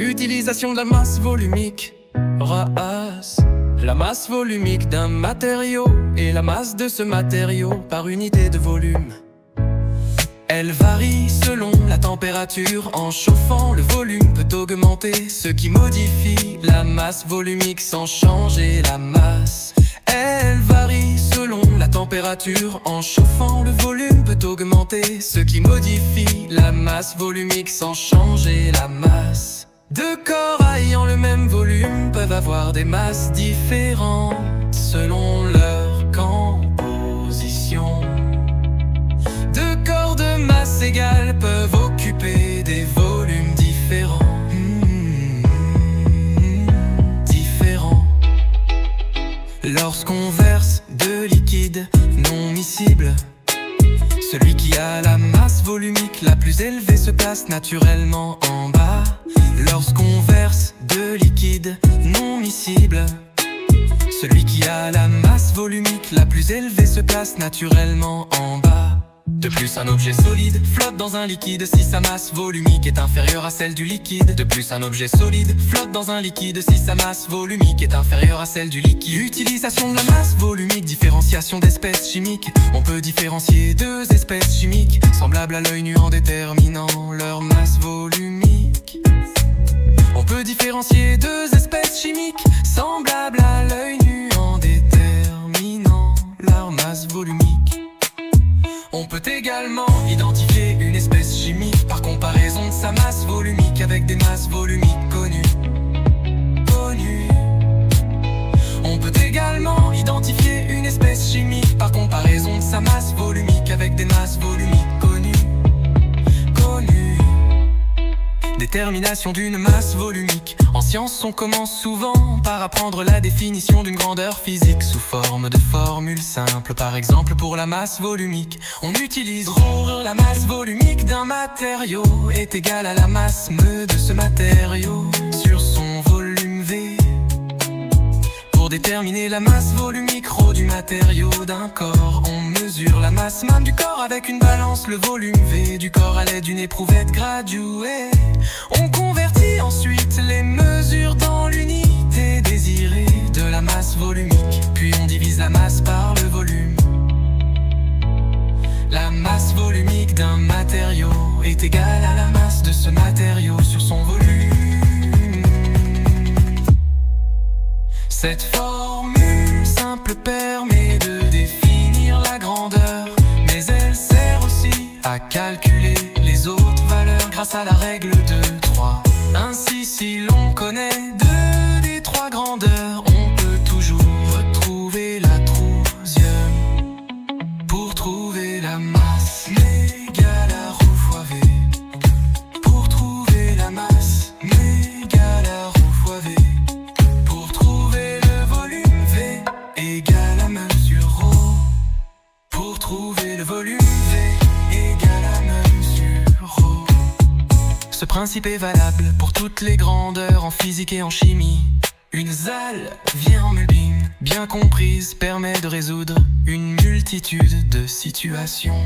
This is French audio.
Utilisation de la masse volumique. RAS. La masse volumique d'un matériau et la masse de ce matériau par unité de volume. Elle varie selon la température. En chauffant, le volume peut augmenter, ce qui modifie la masse volumique sans changer la masse. Elle varie selon la température. En chauffant, le volume peut augmenter, ce qui modifie la masse volumique sans changer la masse. Deux corps ayant le même volume peuvent avoir des masses différentes selon leur composition. Deux corps de masse égale peuvent occuper des volumes différents. Lorsqu'on verse de liquide non miscible, celui qui a la masse volumique la plus élevée se place naturellement en bas. Lorsqu'on verse de liquide non miscible, celui qui a la masse volumique la plus élevée se place naturellement en bas. De plus, un objet solide flotte dans un liquide si sa masse volumique est inférieure à celle du liquide. De plus, un objet solide flotte dans un liquide si sa masse volumique est inférieure à celle du liquide. Utilisation de la masse volumique, différenciation d'espèces chimiques. On peut différencier deux espèces chimiques semblables à l'œil nu en déterminant leur masse volumique. On peut différencier deux espèces chimiques semblables à l'œil nu en déterminant leur masse volumique. On peut également identifier une espèce chimique par comparaison de sa masse volumique avec des masses volumiques connues. On peut également identifier une espèce chimique par comparaison de sa masse volumique avec des masses volumiques connues. Détermination d'une masse volumique. En science, on commence souvent par apprendre la définition d'une grandeur physique sous forme de formule simple. Par exemple, pour la masse volumique, on utilise ρ. La masse volumique d'un matériau est égale à la masse m de ce matériau sur son volume V. Pour déterminer la masse volumique ρ du matériau d'un corps, on mesure la masse m du corps avec une balance, le volume V du corps à l'aide d'une éprouvette graduée. On convertit ensuite les mesures dans l'unité désirée de la masse volumique, puis on divise la masse par le volume. La masse volumique d'un matériau est égale à la masse de ce matériau sur son volume. Cette formule simple permet de définir la grandeur, mais elle sert aussi à calculer les autres valeurs grâce à la règle de 3. Ainsi, si l'on connaît deux des trois grandeurs, on peut toujours retrouver la troisième. Pour trouver la masse m égale à ρ fois V. Pour trouver la masse m égale à ρ fois V. Pour trouver le volume V égale à m sur ρ. Pour trouver le volume V égale à m sur ρ. Ce principe est valable pour toutes les grandeurs en physique et en chimie. Une ZAL vient en mulbine, bien comprise, permet de résoudre une multitude de situations.